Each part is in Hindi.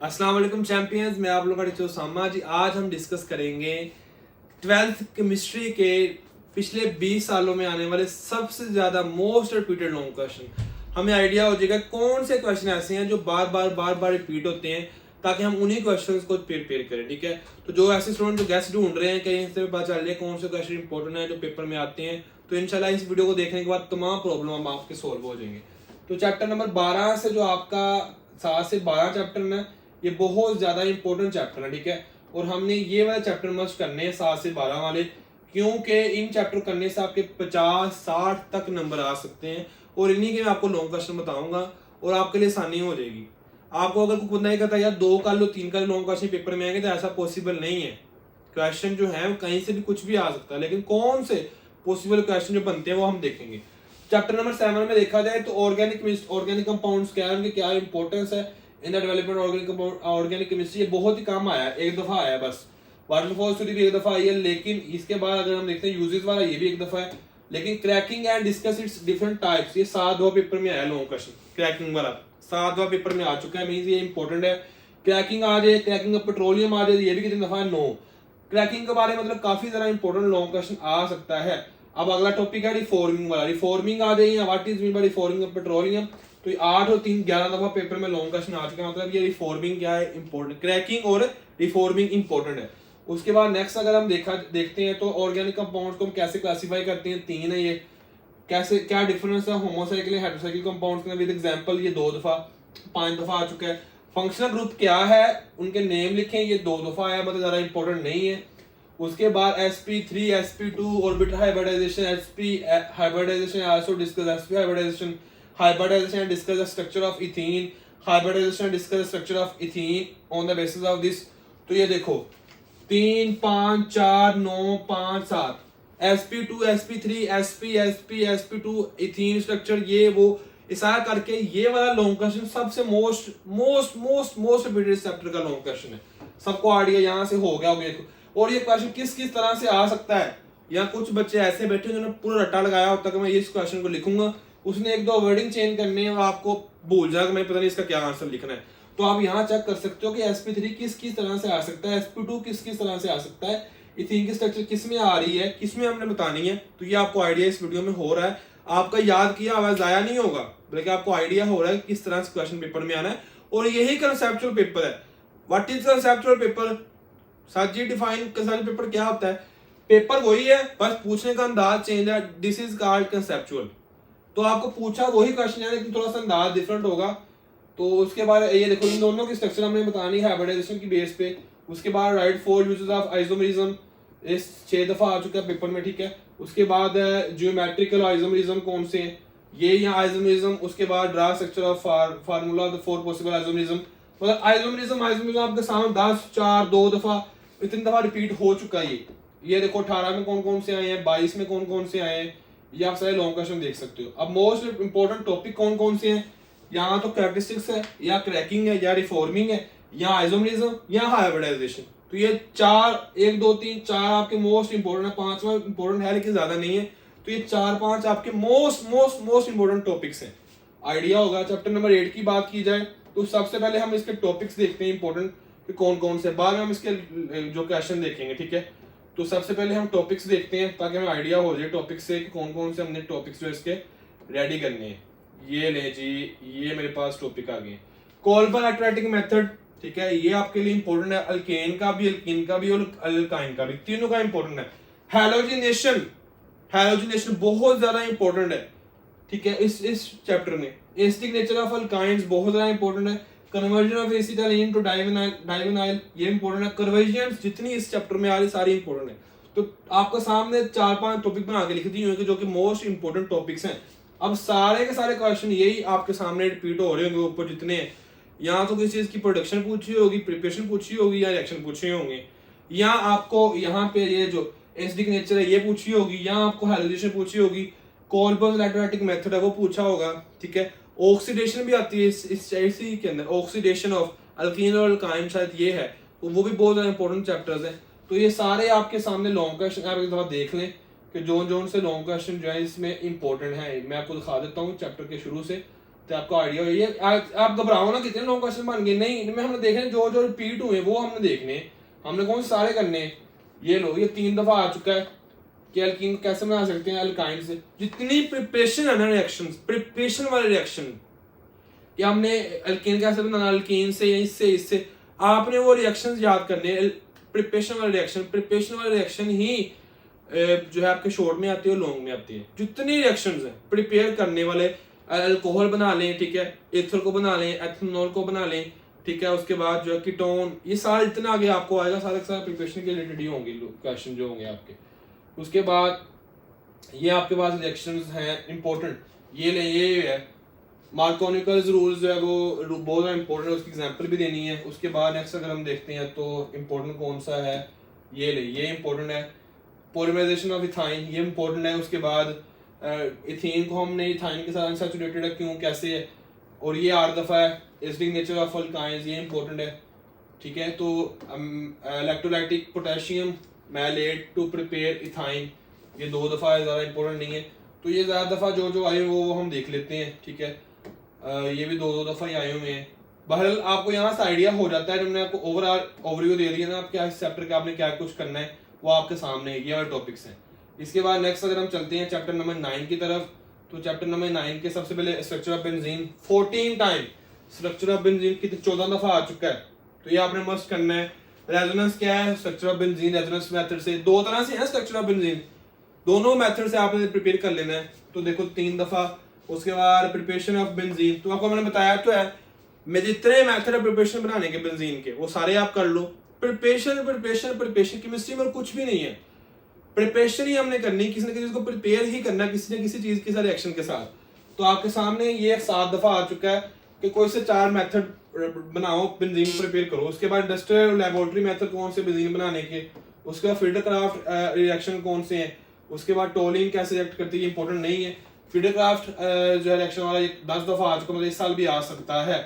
अस्सलाम वालेकुम चैंपियंस, मैं आप लोगों का टीचर सामा जी। आज हम डिस्कस करेंगे 12th केमिस्ट्री के पिछले 20 सालों में आने वाले सबसे ज़्यादा मोस्ट रिपीटेड लॉन्ग क्वेश्चन। हमें आइडिया हो जाएगा कौन से क्वेश्चन ऐसे हैं जो बार बार रिपीट होते हैं, ताकि हम उन्हीं क्वेश्चंस को प्रिपेयर करें। ठीक है, तो जो ऐसे स्टूडेंट जो गेस्ट ढूंढ रहे हैं कहीं से पता चल रहा है कौन से क्वेश्चन इंपॉर्टेंट है जो पेपर में आते हैं, तो इंशाल्लाह इस वीडियो को देखने के बाद तमाम प्रॉब्लम आपके सोल्व हो जाएंगे। तो चैप्टर नंबर 12 से जो आपका 7 से 12 चैप्टर है, ये बहुत ज्यादा इंपॉर्टेंट चैप्टर है। ठीक है, और हमने ये वाले चैप्टर मस्ट करने हैं 7 से 12 वाले, क्योंकि इन चैप्टर करने से आपके 50-60 तक नंबर आ सकते हैं, और इन्हीं के मैं आपको लॉन्ग क्वेश्चन बताऊंगा और आपके लिए आसानी हो जाएगी। आपको अगर कुछ नहीं कहता यार 2 कर लो 3 कर लो लॉन्ग क्वेश्चन पेपर में आएंगे, तो ऐसा पॉसिबल नहीं है। क्वेश्चन जो है कहीं से भी कुछ भी आ सकता है, लेकिन कौन से पॉसिबल क्वेश्चन जो बनते हैं वो हम देखेंगे। चैप्टर नंबर 7 में देखा जाए तो ऑर्गेनिक कंपाउंड्स क्या है, उनकी क्या इंपॉर्टेंस है in the development organic chemistry. ये बहुत ही कम आया है, एक दफा आया है बस। वाटरफॉल स्टडी भी एक दफा आई है, लेकिन इसके बाद अगर हम देखते हैं यूजेस वाला, ये भी एक दफा है। लेकिन cracking and discuss it's different types, ये 7वां पेपर में आया लॉन्ग क्वेश्चन। क्रैकिंग वाला 7वां पेपर में आ चुका है, मींस ये इंपॉर्टेंट है। क्रैकिंग आ जाए, क्रैकिंग ऑफ पेट्रोलियम आ जाए, ये भी कितनी दफा है 9। क्रैकिंग के बारे में मतलब काफी ज्यादा इंपॉर्टेंट लॉन्ग क्वेश्चन आ सकता है। अब अगला टॉपिक है रिफॉर्मिंग वाला। रिफॉर्मिंग आ जाए, what is mean by reforming of petroleum, तो 8 और 3 11 दफा पेपर में लॉन्ग क्वेश्चन आ चुका है। मतलब ये रिफॉर्मिंग क्या है इंपॉर्टेंट, क्रैकिंग और रिफॉर्मिंग इंपॉर्टेंट है। उसके बाद नेक्स्ट अगर हम देखते हैं तो ऑर्गेनिक कंपाउंड्स को हम कैसे क्लासिफाई करते हैं, 3 है ये। कैसे क्या डिफरेंस है होमोसाइकिल हेटेरोसाइकिल कंपाउंड्स में, विद एग्जांपल ये 2 दफा 5 दफा आ चुका है। फंक्शनल ग्रुप क्या है, उनके नेम लिखें, ये 2 दफा आया, मतलब ज्यादा इंपॉर्टेंट नहीं है। उसके बाद sp3 sp2 orbital hybridisation, sp hybridisation also discuss, sp hybridisation and discuss the structure of ethene, hybridisation and discuss the structure of ethene on the basis of this. तो ये देखो 3 5 4 9 5 7 sp2 sp3 sp2 ethene structure, ये वो ऐसा करके ये वाला लॉन्ग क्वेश्चन सबसे मोस्ट रिपीटेड चैप्टर का लॉन्ग क्वेश्चन है। सबको आइडिया यहाँ से हो गया होगा। और ये क्वेश्चन किस किस तरह से आ सकता है, या कुछ बच्चे ऐसे बैठे जिन्होंने पूरा रट्टा लगाया होता है कि मैं इस क्वेश्चन को लिखूंगा, उसने 1-2 वर्डिंग चेंज करने हैं और आपको भूल जाएगा मैं पता नहीं इसका क्या आंसर लिखना है। तो आप यहाँ चेक कर सकते हो कि sp3 किस किस तरह से आ सकता है, sp2 किस किस तरह से आ सकता है, इथीन की स्ट्रक्चर किस में आ रही है, किस में हमने बतानी है। तो ये आपको आइडिया इस वीडियो में हो रहा है, आपका याद किया हुआ जाया नहीं होगा, बल्कि आपको आइडिया हो रहा है किस तरह से क्वेश्चन पेपर में आना है। और यही कंसेप्चुअल पेपर है। What is conceptual paper? साजी डिफाइन कंसेप्चुअल पेपर क्या होता है? पेपर वही है, बस पूछने का अंदाज चेंज है। This is called conceptual. तो आपको पूछा वही क्वेश्चन है, लेकिन थोड़ा सा अंदाज डिफरेंट होगा। तो उसके बाद ये देखो इन दोनों की स्ट्रक्चर हमने बतानी है हाइब्रिडाइजेशन की बेस पे। उसके बाद राइट 4 यूजेस ऑफ आइसोमेरिज्म, इस 6 दफा आ चुका है पेपर में। ठीक है, उसके बाद ज्योमेट्रिकल आइसोमेरिज्म कौन से हैं, ये यहाँ आइसोमेरिज्म। उसके बाद draw structure of formula of the 4 possible isomerism. मतलब आइसोमेरिज्म आपके सामने 10 4 2 दफा इतनी दफा रिपीट हो चुका है। ये देखो 18 में कौन कौन से आए हैं, 22 में कौन कौन से आए हैं, ये आप सारे लॉन्ग क्वेश्चन देख सकते हो। अब मोस्ट इंपोर्टेंट टॉपिक कौन कौन से हैं, यहाँ तो कैरेक्टरिस्टिक्स है, या क्रैकिंग है, या रिफॉर्मिंग है, या आइसोमेरिज्म, या हाइब्रिडाइजेशन। तो ये 4 1 2 3 4 आपके मोस्ट इंपोर्टेंट है। 5वां इंपोर्टेंट है लेकिन ज्यादा नहीं है। तो ये 4-5 आपके मोस्ट इंपोर्टेंट टॉपिक्स हैं। आइडिया होगा। चैप्टर नंबर 8 की बात की जाए तो सबसे पहले हम इसके टॉपिक्स देखते हैं इंपोर्टेंट कि कौन कौन से, बाद में हम इसके जो क्वेश्चन देखेंगे। ठीक है, तो सबसे पहले हम टॉपिक्स देखते हैं ताकि हमें आइडिया हो जाए टॉपिक्स से कि कौन कौन से हमने टॉपिक्स जो इसके रेडी करने हैं। ये ले जी, ये मेरे पास टॉपिक आ गए। कोल्बर एक्वाटिक मेथड, ठीक है, ये आपके लिए इंपॉर्टेंट है। अल्केन का भी, अल्कीन का भी और अल्काइन का भी, तीनों का इंपॉर्टेंट है। हैलोजिनेशन बहुत ज्यादा इंपॉर्टेंट है। ठीक है, इस चैप्टर में एसिडिक नेचर ऑफ अल्काइंस बहुत ज्यादा इंपॉर्टेंट है। कन्वर्जन ऑफ एसिटाइलिन टू डाइविनाइल ये इंपॉर्टेंट है। कन्वर्जन जितनी इस चैप्टर में आ रही सारी इंपॉर्टेंट है। तो आपको सामने 4-5 टॉपिक बना के लिख दी होंगे जो कि मोस्ट इंपॉर्टेंट टॉपिक्स हैं। अब सारे के सारे क्वेश्चन यही आपके सामने रिपीट हो रहे होंगे ऊपर जितने हैं। यहाँ तो किसी चीज की प्रोडक्शन पूछी होगी, प्रिपरेशन पूछी होगी, या रिएक्शन पूछे होंगे, या आपको यहाँ पे ये जो एसिडिक नेचर है ये पूछी होगी, या आपको हैलोजेशन पूछी होगी, कोल्बर्ग इलेक्ट्रोलाइटिक मेथड है वो पूछा होगा। ठीक है, ऑक्सीडेशन भी आती है इसी के अंदर, ऑक्सीडेशन ऑफ अल्कीन और अल्काइन शायद ये है, तो वो भी बहुत ज्यादा इंपॉर्टेंट चैप्टर्स हैं। तो ये सारे आपके सामने लॉन्ग क्वेश्चन, आप एक दफा देख लें कि जोन से लॉन्ग क्वेश्चन जो है इसमें इंपॉर्टेंट है। मैं आपको दिखा देता हूँ चैप्टर के शुरू से तो आपको आइडिया हो। ये आप घबराओ ना कितने लॉन्ग क्वेश्चन बन गए, नहीं इनमें हमने देखने जो जो रिपीट हुए वो हमने देखने, हमने कौन से सारे करने। ये लो ये 3 दफा आ चुका है कि एल्कीन कैसे बना सकते हैं अल्काइन से। जितनी प्रिपरेशन है ना रिएक्शंस, प्रिपरेशन वाले रिएक्शन कि हमने एल्कीन कैसे बनाना, अल्कीन से या इससे इससे, आपने वो रिएक्शंस याद करने। प्रिपरेशन वाले रिएक्शन ही जो है आपके शॉर्ट में आती है और लॉन्ग में आती है। जितनी रिएक्शंस हैं प्रिपेयर करने वाले, अल्कोहल बना लें, ठीक है, एथर को बना लें, एथनॉल को बना लें, ठीक है, उसके बाद जो है कीटोन, ये सारा इतना आगे आपको आएगा, सारे के सारे प्रिपरेशन के रिलेटेड ही होंगे क्वेश्चन जो होंगे आपके। उसके बाद ये आपके पास रिएक्शंस हैं इंपॉर्टेंट, ये ले ये है मार्कोनिकल रूल्स जो है वो बहुत ज़्यादा इंपॉर्टेंट है, उसकी एग्जांपल भी देनी है। उसके बाद नेक्स्ट अगर हम देखते हैं तो इम्पोर्टेंट कौन सा है, ये ले ये इंपॉर्टेंट है, पॉलीमराइजेशन ऑफ इथाइन ये इंपॉर्टेंट है। उसके बाद इथीन को हमने इथाइन के साथ अनसैचुरेटेड है क्यों कैसे है, और ये 8 दफ़ा है। एसिडिक नेचर ऑफ अल्काइंस ये इंपॉर्टेंट है, ठीक है। तो electrolytic potassium maleate to prepare ethyne ये 2 दफ़ा है, ज़्यादा इंपॉर्टेंट नहीं है। तो ये ज़्यादा दफ़ा जो जो आए वो हम देख लेते हैं, ठीक है। ये भी 2 दफ़ा ही आए हुए हैं। बहरहाल आपको यहाँ से आइडिया हो जाता है, जब मैंने आपको ओवरऑल ओवरव्यू दे दिया ना आप क्या इस चैप्टर का आपने क्या कुछ करना है वो आपके सामने ये वाले टॉपिक्स हैं। इसके बाद नेक्स्ट अगर हम चलते हैं चैप्टर नंबर 9 की तरफ, तो चैप्टर नंबर 9 के सबसे पहले structure of benzene 14 time, structure of benzene की 14 दफ़ा आ चुका है, तो ये आपने मस्ट करना है। रेजोनेंस क्या है, structure of benzene resonance method से, 2 तरह से है स्ट्रक्चर ऑफ बेंजीन, दोनों मेथड से आपने प्रिपेयर कर लेना है। तो देखो 3 दफ़ा। उसके बाद प्रिपरेशन ऑफ बेंजीन, तो आपको मैंने बताया तो है मैं जितने मेथड है प्रिपरेशन बनाने के बेंजीन के वो सारे आप कर लो। प्रिपरेशन केमिस्ट्री में और कुछ भी नहीं है, प्रिपरेशन ही हमने करनी, किसी न किसी को प्रिपेयर ही करना किसी न किसी चीज के साथ रिएक्शन के साथ। तो आपके सामने ये 7 दफ़ा आ चुका है कि कोई से 4 मेथड बनाओ बेंजीन प्रिपेयर करो। उसके बाद इंडस्ट्रियल लेबोरेटरी मेथड कौन से बेंजीन बनाने के, उसके बाद फील्ड क्राफ्ट रिएक्शन कौन से हैं, उसके बाद टोलिंग कैसे रिएक्ट करती है इंपॉर्टेंट नहीं है। फील्ड क्राफ्ट जो रिएक्शन वाला 10 दफ़ा आ चुका, मतलब इस साल भी आ सकता है।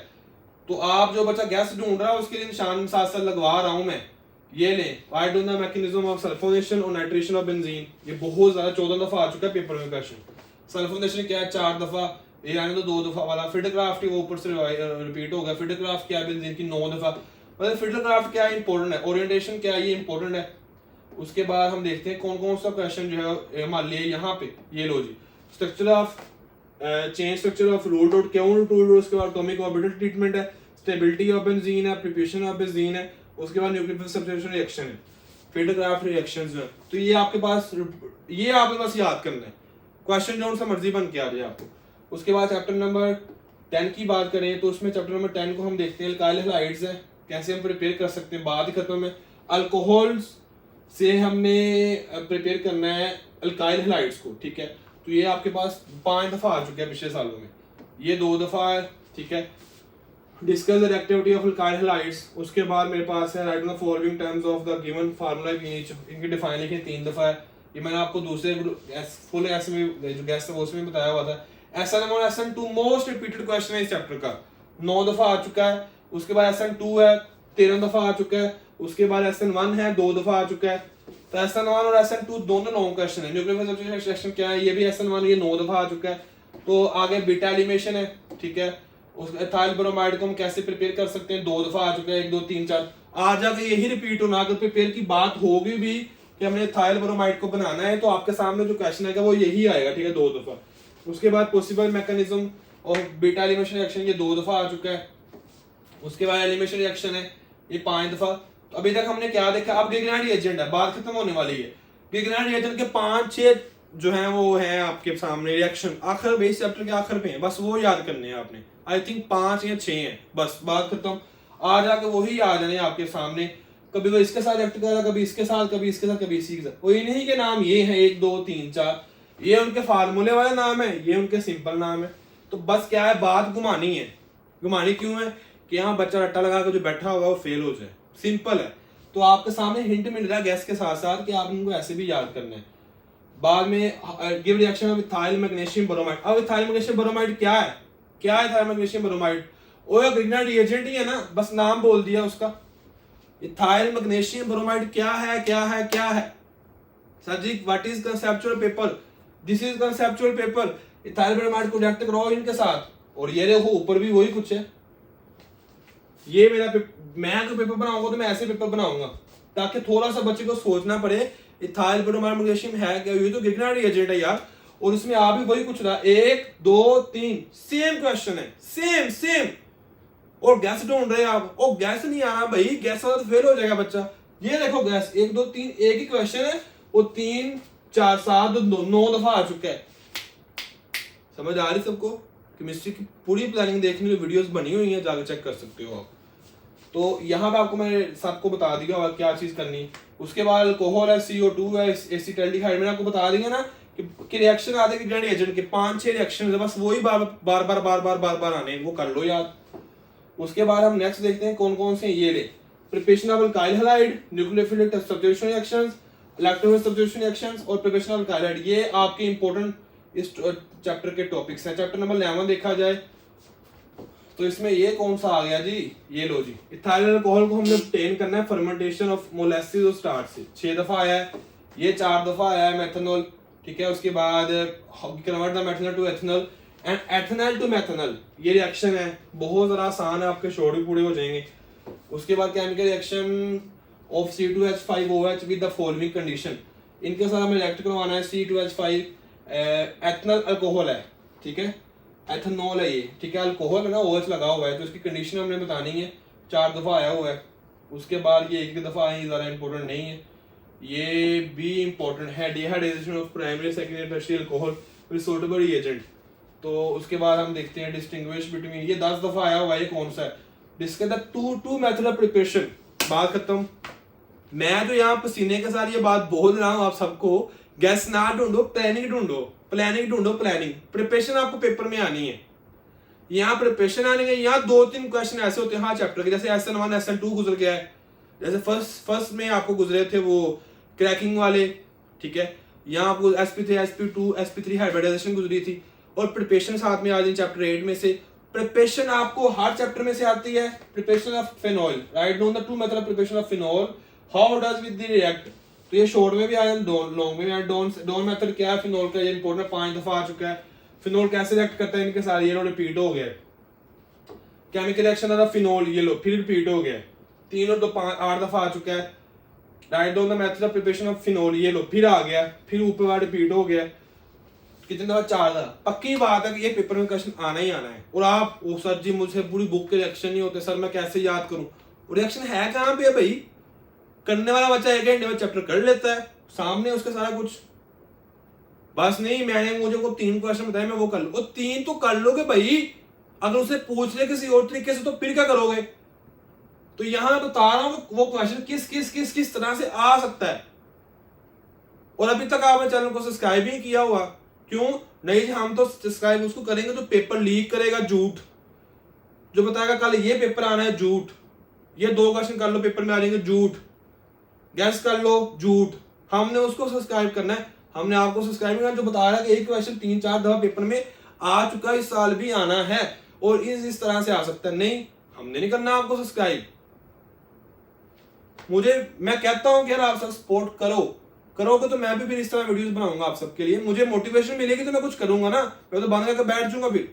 तो आप जो बच्चा गैस ढूंढ रहा है उसके लिए निशान साथ साथ लगवा रहा हूं मैं, ये ले why do the mechanism of sulphonation और नाइट्रेशन ऑफ बेंजीन, ये बहुत ज्यादा 14 दफ़ा आ चुका है पेपर में क्वेश्चन। सल्फोनेशन क्या है 4 दफ़ा, ये आने तो 2 दफ़ा वाला। फील्ड क्राफ्ट वो ऊपर से रिपीट हो गया। फील्ड क्राफ्ट क्या है बेंजीन की 9 दफ़ा, मतलब फील्ड क्राफ्ट क्या है इंपॉर्टेंट है। ओरिएंटेशन क्या है ये इंपॉर्टेंट है। उसके बाद हम देखते हैं कौन कौन सा क्वेश्चन जो है मान लिया यहाँ पे, ये लो जी structure of chain structure of root out क्यों रूट, उसके बाद एटॉमिक ऑर्बिटल ट्रीटमेंट है, स्टेबिलिटी ऑफ बेंजीन है, प्रिपरेशन ऑफ बेंजीन है, उसके बाद न्यूक्लियोफिलिक सब्स्टिट्यूशन रिएक्शन है, फील्ड क्राफ्ट रिएक्शंस जो है। तो ये आपके पास याद करना है, क्वेश्चन जो सा मर्जी बन के आ जाए आपको। उसके बाद चैप्टर नंबर 10 की बात करें तो उसमें चैप्टर नंबर 10 को हम देखते हैं अल्काइल हैलाइड्स है, कैसे हम प्रिपेयर कर सकते हैं। बात ही खत्म है। अल्कोहल्स से हमने प्रिपेयर करना है अल्काइल हैलाइड्स को, ठीक है। तो ये आपके पास 5 दफ़ा आ चुके हैं पिछले सालों में, ये 2 दफ़ा है, ठीक है। Discuss the reactivity of alkyl halides, उसके बाद मेरे पास है right the following terms of the given formula each, इनकी डिफाइन लिखे 3 दफ़ा है। ये मैंने आपको दूसरे फुल एस में जो गेस्ट है उसमें बताया हुआ था। SN1 और SN2 मोस्ट रिपीटेड क्वेश्चन है इस चैप्टर का, 9 दफ़ा आ चुका है। उसके बाद SN2 है 13 दफ़ा आ चुका है। उसके बाद SN1 है 2 दफ़ा आ चुका है। तो SN1 और SN2 दोनों लॉन्ग क्वेश्चन है। न्यूक्लियोफिलिक सब्स्टिट्यूशन रिएक्शन क्या है, ये भी SN1 ये 9 दफ़ा आ चुका है। तो आगे बीटा एलिमिनेशन है, ठीक है। उस एथाइल ब्रोमाइड को हम कैसे प्रिपेयर कर सकते हैं, 2 दफ़ा आ चुका है, 1 2 3 4। आज आगे यही रिपीट होना, अगर प्रिपेयर की बात होगी भी कि हमने एथाइल ब्रोमाइड को बनाना है तो आपके सामने जो क्वेश्चन आएगा वो यही आएगा, ठीक है, 2 दफ़ा। उसके बाद पॉसिबल मैकेनिज्म और बीटा एलिमिनेशन रिएक्शन ये 2 दफ़ा आ चुका है। उसके बाद एलिमिनेशन रिएक्शन है ये 5 दफ़ा। तो अभी तक हमने क्या देखा, अब गिगनाइट रिएजेंट है, बात खत्म होने वाली है। गिगनाइट रिएजेंट के 5-6 जो है वो है आपके सामने रिएक्शन, आखिर बेस चैप्टर के आखिर पे है, बस वो याद करने हैं आपने। आई थिंक 5 या 6 हैं, बस बात खत्म। आ जाके वही आ जाने आपके सामने, कभी वो इसके साथ रिएक्ट करेगा, कभी इसके साथ, कभी इसके साथ, कभी इसी के साथ। वही नहीं के नाम ये है 1 2 3 4, ये उनके फार्मूले वाले नाम है, ये उनके सिंपल नाम है। तो बस क्या है, बात घुमानी है। घुमानी क्यों है कि यहाँ बच्चा रट्टा लगा कर जो बैठा होगा वो फेल हो जाए, सिंपल है। तो आपके सामने हिंट मिल रहा है गैस के साथ साथ कि आप उनको ऐसे भी याद करना है। बाद में give reaction of ethyl magnesium bromide. अब इथाइल मैग्नीशियम ब्रोमाइड क्या है, क्या है इथाइल मैग्नीशियम ब्रोमाइड? वो गिगनाइट रिएजेंट ही है ना, बस नाम बोल दिया उसका। इथाइल मैग्नीशियम ब्रोमाइड क्या है, क्या है, क्या है sir ji? What is conceptual paper? This is conceptual paper. Ethyl bromide को रिएक्ट कराओ इनके साथ, और ये देखो ऊपर भी वही कुछ है। ये मेरा मैं अगर पेपर बनाऊंगा तो मैं ऐसे पेपर बनाऊंगा ताकि थोड़ा सा बच्चे को सोचना पड़े इथाइल ब्रोमाइड मैग्नीशियम है क्या, ये तो गिगनाइट रिएजेंट है यार। और इसमें आ भी वही कुछ रहा, 1 2 3 सेम क्वेश्चन है, सेम सेम। और गैस ढूंढ रहे हैं आप, ओ गैस नहीं आना भाई, गैस वाला तो फेल हो जाएगा बच्चा। ये देखो गैस 1 2 3 एक ही क्वेश्चन है, वो 3 4 7 9 दफा आ चुका है। समझ आ रही सबको? केमिस्ट्री की पूरी प्लानिंग देखने की वीडियोस बनी हुई है, जाकर चेक कर सकते हो आप। तो यहाँ पे आपको मैंने सबको बता दिया और क्या चीज करनी। उसके बाद अल्कोहल है, CO2 है, एसिटाल्डिहाइड, मैंने आपको बता दिया ना कि रिएक्शन आते हैं गिगनाइट एजेंट के 5-6 रिएक्शन है, बस वही बार बार आने, वो कर लो याद। उसके बाद हम नेक्स्ट देखते हैं कौन कौन से ये ले, preparation of alkyl halide, nucleophilic substitution reactions, electrophilic substitution reactions और प्रिपरेशन ऑफ अल्काइल हैलाइड, ये आपके इंपॉर्टेंट इस चैप्टर के टॉपिक्स हैं। चैप्टर नंबर 11 देखा जाए तो इसमें ये कौन सा आ गया जी, ये लो जी, इथाइल अल्कोहल को हमने ऑब्टेन करना है फर्मेंटेशन ऑफ मोलेसिस और स्टार्च से। 6 दफा आया है, ये 4 दफा आया है मेथनॉल, ठीक है। उसके बाद convert the methanol to ethanol and ethanol to methanol, ये रिएक्शन है बहुत जरा आसान है, आपके शॉर्ट भी पूरे हो जाएंगे। उसके बाद chemical reaction of C2H5OH with the following condition, इनके साथ हमें रिएक्ट करवाना है। C2H5 एथनॉल अल्कोहल है, ठीक है, एथनॉल है ये, ठीक है, अल्कोहल है ना, OH लगा हुआ है, तो इसकी कंडीशन हमने बतानी है। 4 दफा आया हुआ है। उसके बाद ये 1 दफा आई, ज़्यादा इंपॉर्टेंट नहीं है। ये भी इंपॉर्टेंट है, dehydration of primary secondary tertiary alcohol with suitable reagent. तो उसके बाद हम देखते हैं डिस्टिंग्विश बिटवीन, ये 10 दफा आया हुआ है, ये कौन सा है, जिसके अंदर टू मेथड ऑफ प्रिपरेशन। बात खत्म। मैं तो यहाँ पसीने के साथ ये बात बोल रहा हूँ आप सबको, गैस ना ढूंढो, प्लानिंग ढूंढो, प्लानिंग ढूंढो, प्लानिंग। प्रिपरेशन आपको पेपर में आनी है, यहाँ प्रिपरेशन आनी है। यहाँ 2-3 क्वेश्चन ऐसे होते हैं हाँ चैप्टर के, जैसे SN1 SN2 गुजर गया है, जैसे फर्स्ट में आपको गुजरे थे वो क्रैकिंग वाले, ठीक है। यहाँ आपको sp3 sp2 sp3 हाइब्रिडाइजेशन गुजरी थी। और प्रिपरेशन साथ में आ जाए चैप्टर 8 में से। प्रिपरेशन आपको हर चैप्टर में से आती है। Preparation of phenol, write down the 2 method of preparation of phenol, how does with the react. तो ये शॉर्ट में भी आया, लॉन्ग में भी आया। डॉन मेथड क्या है फिनॉल का, ये इंपॉर्टेंट 5 दफा आ चुका है। फिनॉल कैसे रिएक्ट करता है, इनके सारे ये रिपीट हो गया। केमिकल रिएक्शन ऑफ फिनॉल, ये लो फिर रिपीट हो गया, 3 और 2 5 8 दफा आ चुका है। Write down the method of preparation of phenol, ये लो फिर आ गया, फिर ऊपर वाला रिपीट हो गया। कितने दफा, 4 दफा। पक्की बात है कि ये पेपर में क्वेश्चन आना ही आना है। और आप वो सर जी मुझसे पूरी बुक के रिएक्शन नहीं होते सर, मैं कैसे याद करूं। रिएक्शन है कहाँ पे भाई, करने वाला बच्चा 1 घंटे में चैप्टर कर लेता है, सामने उसका सारा कुछ। बस नहीं मैंने मुझे को 3 क्वेश्चन बताए, मैं वो कर लूं, और 3 तो कर लोगे भाई। अगर उसे पूछ ले किसी और तरीके से तो फिर क्या करोगे। तो यहां बता रहा हूं वो क्वेश्चन किस तरह से आ सकता है। और अभी तक आपने चैनल को सब्सक्राइब नहीं किया हुआ, क्यों नहीं, हम तो सब्सक्राइब उसको करेंगे तो पेपर लीक करेगा झूठ, जो बताएगा कल ये पेपर आना है झूठ, ये 2 क्वेश्चन कर लो पेपर में आ जाएंगे झूठ, गैस कर लो झूठ। हमने उसको सब्सक्राइब करना है, हमने आपको सब्सक्राइब करना, जो बता रहा है कि एक क्वेश्चन 3-4 दफा पेपर में आ चुका है, इस साल भी आना है और इस तरह से आ सकता है। नहीं, हमने नहीं करना आपको सब्सक्राइब। मैं कहता हूं कि यार आप सब सपोर्ट करोगे तो मैं भी फिर इस तरह वीडियोस बनाऊंगा आप सबके लिए। मुझे मोटिवेशन मिलेगी तो मैं कुछ करूंगा ना, मैं तो बंद करके बैठ जाऊंगा फिर।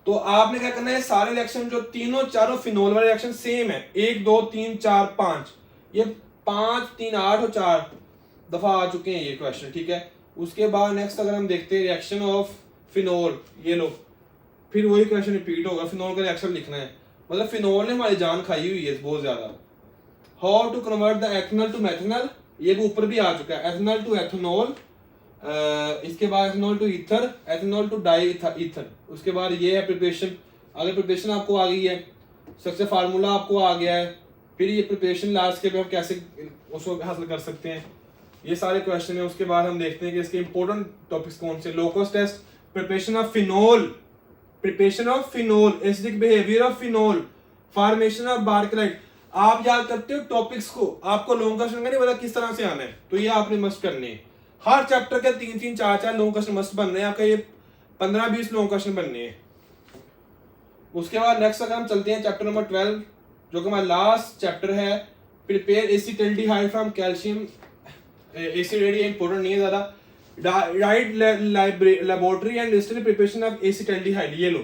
तो आपने क्या करना है, सारे रिएक्शन जो तीनों चारों फिनोल वाले रिएक्शन सेम है, 1 2 3 4 5, ये 5 3 8 और 4 दफा आ चुके हैं ये क्वेश्चन, ठीक है। उसके बाद नेक्स्ट अगर हम देखते हैं रिएक्शन ऑफ फिनोल, ये लो फिर वही क्वेश्चन रिपीट होगा। फिनोल का रिएक्शन लिखना है, मतलब फिनोल ने हमारी जान खाई हुई है बहुत ज्यादा। How to convert the ethanol to methanol, ये ऊपर भी आ चुका है, एथनॉल टू एथनॉल, इसके बाद ethanol to ether, ethanol to di ether. उसके बाद ये है प्रिपरेशन, अगर प्रिपरेशन आपको आ गई है, स्ट्रक्चर फार्मूला आपको आ गया है, फिर ये प्रिपरेशन लास्ट के पे हम कैसे उसको हासिल कर सकते हैं, ये सारे क्वेश्चन है। उसके बाद हम देखते हैं कि इसके इंपॉर्टेंट टॉपिक्स कौन से, Lucas test, preparation of phenol, acidic behaviour of phenol, formation of bakelite. आप याद करते हो टॉपिक्स को, आपको लॉन्ग क्वेश्चन का नहीं पता किस तरह से आना है, तो ये आपने मस्ट करने हैं। हर चैप्टर के 3-3 4-4 लॉन्ग क्वेश्चन मस्ट बन रहे हैं आपका, ये 15-20 लॉन्ग क्वेश्चन बनने हैं। उसके बाद नेक्स्ट अगर हम चलते हैं चैप्टर नंबर 12, जो कि हमारा लास्ट चैप्टर है, prepare acetaldehyde from calcium acid. ये इंपॉर्टेंट नहीं है ज्यादा, right laboratory and listed preparation of acetaldehyde, ये लो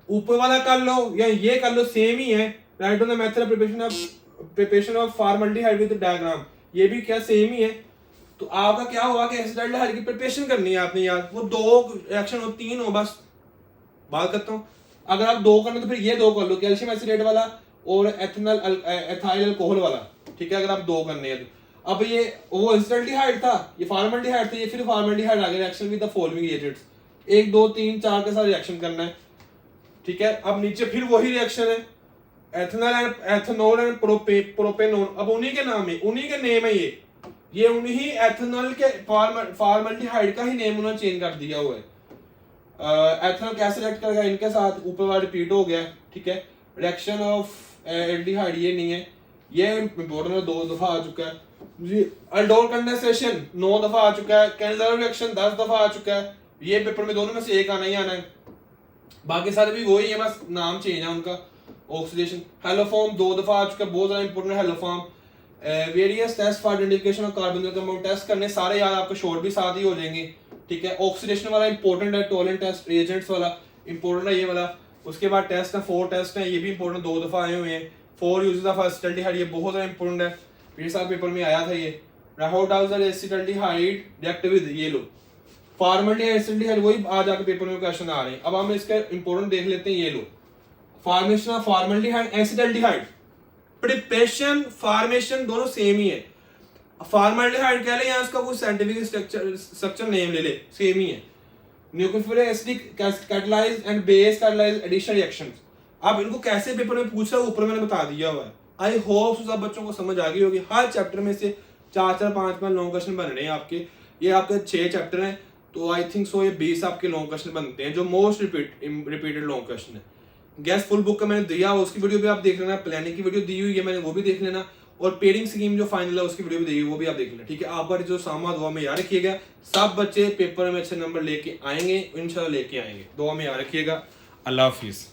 ऊपर वाला कर लो या ये कर लो, सेम ही है। Right on the method of preparation of formaldehyde with diagram, ये भी क्या सेम ही है। तो आपका क्या हुआ कि एसिटाल्डिहाइड की प्रिपरेशन करनी है आपने यार, वो 2 रिएक्शन हो 3 हो, बस बात करता हूँ। अगर आप 2 करना तो फिर ये 2 कर लो, कैल्शियम एसिटेट वाला और एथाइल अल्कोहल वाला, ठीक है, अगर आप 2 करने हैं तो। अब ये वो एसिटाल्डिहाइड था, ये फॉर्मल्डिहाइड था, ये फिर फॉर्मल्डिहाइड आ गया reaction with the following agents, 1 2 3 4 के साथ रिएक्शन करना है, ठीक है। अब नीचे फिर वही रिएक्शन है, एथेनॉल एंड प्रोपेनॉल, अब उन्हीं के नाम है, उन्हीं के नेम है, ये उन्हीं एथेनॉल के फॉर्मल्डिहाइड का ही नेम उन्होंने चेंज कर दिया हुआ है। एथेनॉल कैसे रिएक्ट करेगा इनके साथ, ऊपर वाला रिपीट हो गया, ठीक है। रिएक्शन ऑफ एल्डिहाइड ये नहीं है, ये इंपॉर्टेंट है, 2 दफा आ चुका है। अल्डोल कंडेंसेशन 9 दफा आ चुका है। कैंजर रिएक्शन 10 दफा आ चुका है। ये पेपर में दोनों में से एक आना ही आना है, बाकी सारे भी वही है, बस नाम चेंज है उनका। ऑक्सीडेशन हेलोफॉर्म 2 दफा आ चुका है, बहुत ज्यादा इंपॉर्टेंट है haloform. Various test for identification of carbon compound test करने सारे यार आपके शॉर्ट भी साथ ही हो जाएंगे, ठीक है। ऑक्सीडेशन वाला इंपॉर्टेंट है, टोलेंट टेस्ट रिएजेंट्स वाला इंपॉर्टेंट है ये वाला। उसके बाद टेस्ट है 4 टेस्ट है, ये भी इंपॉर्टेंट 2 दफा आए हुए हैं। 4 यूजेस ऑफ एसिटाल्डिहाइड, ये बहुत ज्यादा इंपॉर्टेंट है, मेरे साथ पेपर में आया था ये। How does acetaldehyde react with, ये लो फॉर्मल्डिहाइड एसिटाल्डिहाइड, वही आज आके पेपर में क्वेश्चन आ रहे हैं। अब हम इसका इंपॉर्टेंट देख लेते हैं, ये लो formation of formaldehyde acetaldehyde, preparation formation दोनों सेम ही है। फॉर्मल्डिहाइड कह ले या इसका कोई साइंटिफिक स्ट्रक्चर नेम ले ले, सेम ही है। Nucleophilic acidic catalyse and base catalyse addition reactions. अब इनको कैसे पेपर में पूछ रहा है ऊपर मैंने बता दिया हुआ है। आई होप सब बच्चों को समझ आ गई होगी। हर चैप्टर में से 4 5 लॉन्ग क्वेश्चन बन रहे हैं आपके, ये आपके 6 चैप्टर हैं, तो आई थिंक सो ये 20 आपके लॉन्ग क्वेश्चन बनते हैं जो मोस्ट रिपीटेड लॉन्ग क्वेश्चन है। गैस फुल बुक का मैंने दिया, उसकी वीडियो भी आप देख लेना, प्लानिंग की वीडियो दी हुई है मैंने, वो भी देख लेना, और पेयरिंग स्कीम जो फाइनल है उसकी वीडियो भी दी हुई, वो भी आप देख लेना, ठीक है। आपका जो सामान दुआ में याद रखिएगा, सब बच्चे पेपर में अच्छे नंबर लेके आएंगे, इंशाल्लाह लेके आएंगे, दुआ में याद रखिएगा। अल्लाह हाफिज।